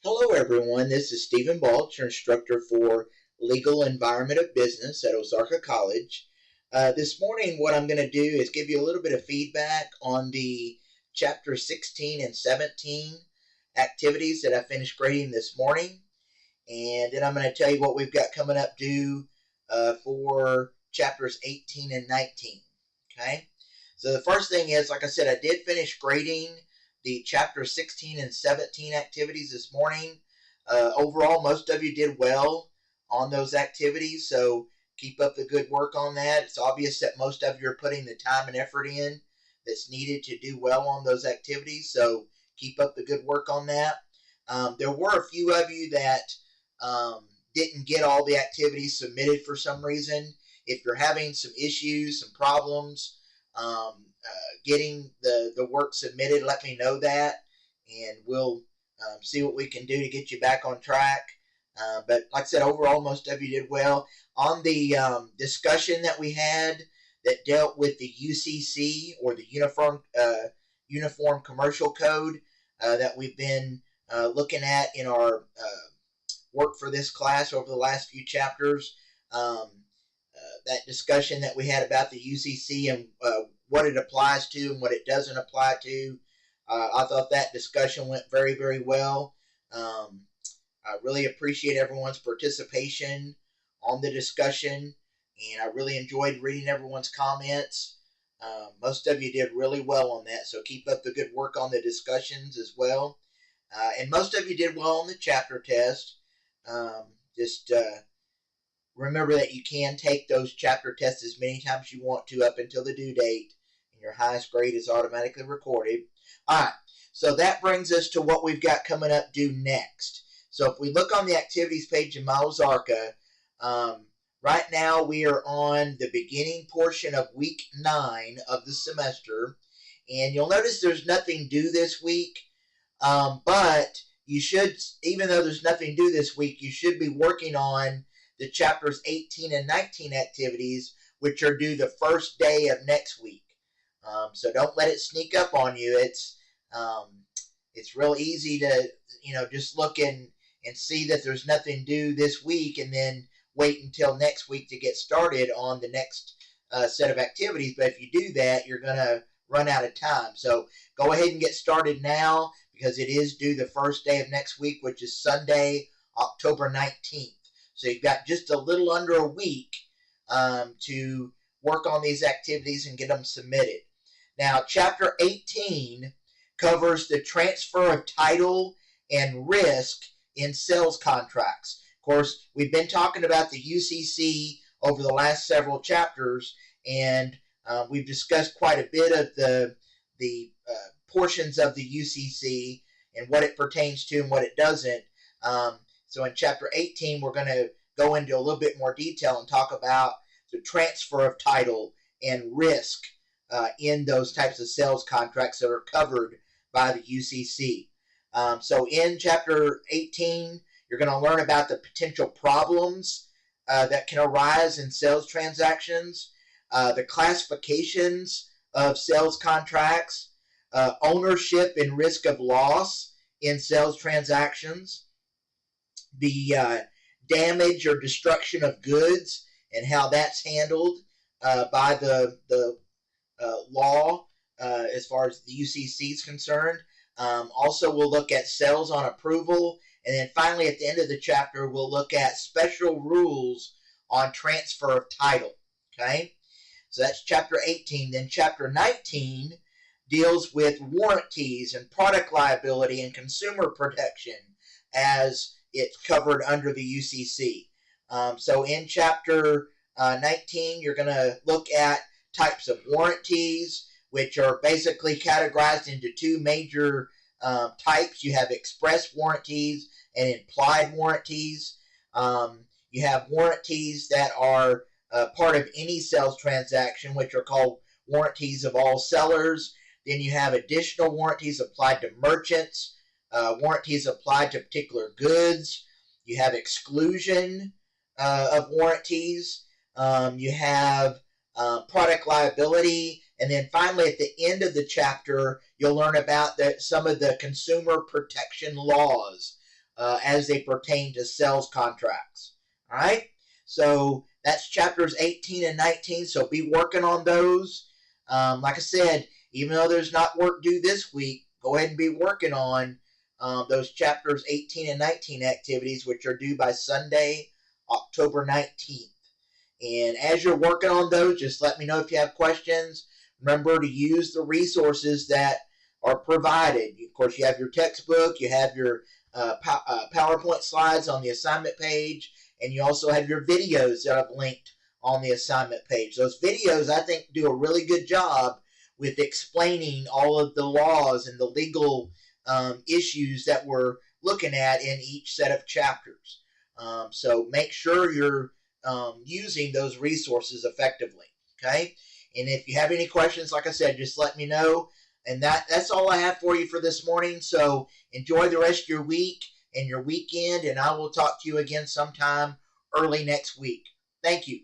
Hello everyone, this is Stephen Balch, your instructor for Legal Environment of Business at Ozarka College. This morning what I'm going to do is give you a little bit of feedback on the Chapter 16 and 17 activities that I finished grading this morning. And then I'm going to tell you what we've got coming up due for Chapters 18 and 19. Okay? So the first thing is, like I said, I did finish grading the Chapter 16 and 17 activities this morning. Overall, most of you did well on those activities, so keep up the good work on that. It's obvious that most of you are putting the time and effort in that's needed to do well on those activities, so keep up the good work on that. There were a few of you that didn't get all the activities submitted for some reason. If you're having some issues, some problems, getting the work submitted, let me know that, and we'll see what we can do to get you back on track. But like I said, overall, most of you did well. On the discussion that we had that dealt with the UCC, or the Uniform Commercial Code, that we've been looking at in our work for this class over the last few chapters, that discussion that we had about the UCC and what it applies to and what it doesn't apply to. I thought that discussion went very, very well. I really appreciate everyone's participation on the discussion, and I really enjoyed reading everyone's comments. Most of you did really well on that, so keep up the good work on the discussions as well. And most of you did well on the chapter test. Just remember that you can take those chapter tests as many times as you want to up until the due date, and your highest grade is automatically recorded. All right, so that brings us to what we've got coming up due next. So if we look on the activities page in my Ozarka, right now we are on the beginning portion of week 9 of the semester, and you'll notice there's nothing due this week, but you should, even though there's nothing due this week, you should be working on the chapters 18 and 19 activities, which are due the first day of next week. So don't let it sneak up on you. It's real easy to, just look and see that there's nothing due this week and then wait until next week to get started on the next set of activities. But if you do that, you're going to run out of time. So go ahead and get started now, because it is due the first day of next week, which is Sunday, October 19th. So you've got just a little under a week to work on these activities and get them submitted. Now, Chapter 18 covers the transfer of title and risk in sales contracts. Of course, we've been talking about the UCC over the last several chapters, and we've discussed quite a bit of the portions of the UCC and what it pertains to and what it doesn't. So in Chapter 18, we're going to go into a little bit more detail and talk about the transfer of title and risk in those types of sales contracts that are covered by the UCC. So in Chapter 18, you're going to learn about the potential problems that can arise in sales transactions, the classifications of sales contracts, ownership and risk of loss in sales transactions, the damage or destruction of goods and how that's handled by the law as far as the UCC is concerned. Also, we'll look at sales on approval. And then finally, at the end of the chapter, we'll look at special rules on transfer of title. Okay? So that's Chapter 18. Then Chapter 19 deals with warranties and product liability and consumer protection as it's covered under the UCC. So in Chapter 19, you're going to look at types of warranties, which are basically categorized into two major types. You have express warranties and implied warranties. You have warranties that are part of any sales transaction, which are called warranties of all sellers. Then you have additional warranties applied to merchants, warranties applied to particular goods. You have exclusion of warranties. You have product liability. And then finally, at the end of the chapter, you'll learn about some of the consumer protection laws as they pertain to sales contracts. All right, so that's chapters 18 and 19. So be working on those. Like I said, even though there's not work due this week, go ahead and be working on those chapters 18 and 19 activities, which are due by Sunday, October 19th. And as you're working on those, just let me know if you have questions. Remember to use the resources that are provided. Of course, you have your textbook, you have your PowerPoint slides on the assignment page, and you also have your videos that I've linked on the assignment page. Those videos, I think, do a really good job with explaining all of the laws and the legal issues that we're looking at in each set of chapters. So make sure you're using those resources effectively, okay? And if you have any questions, like I said, just let me know. And that's all I have for you for this morning. So enjoy the rest of your week and your weekend, and I will talk to you again sometime early next week. Thank you.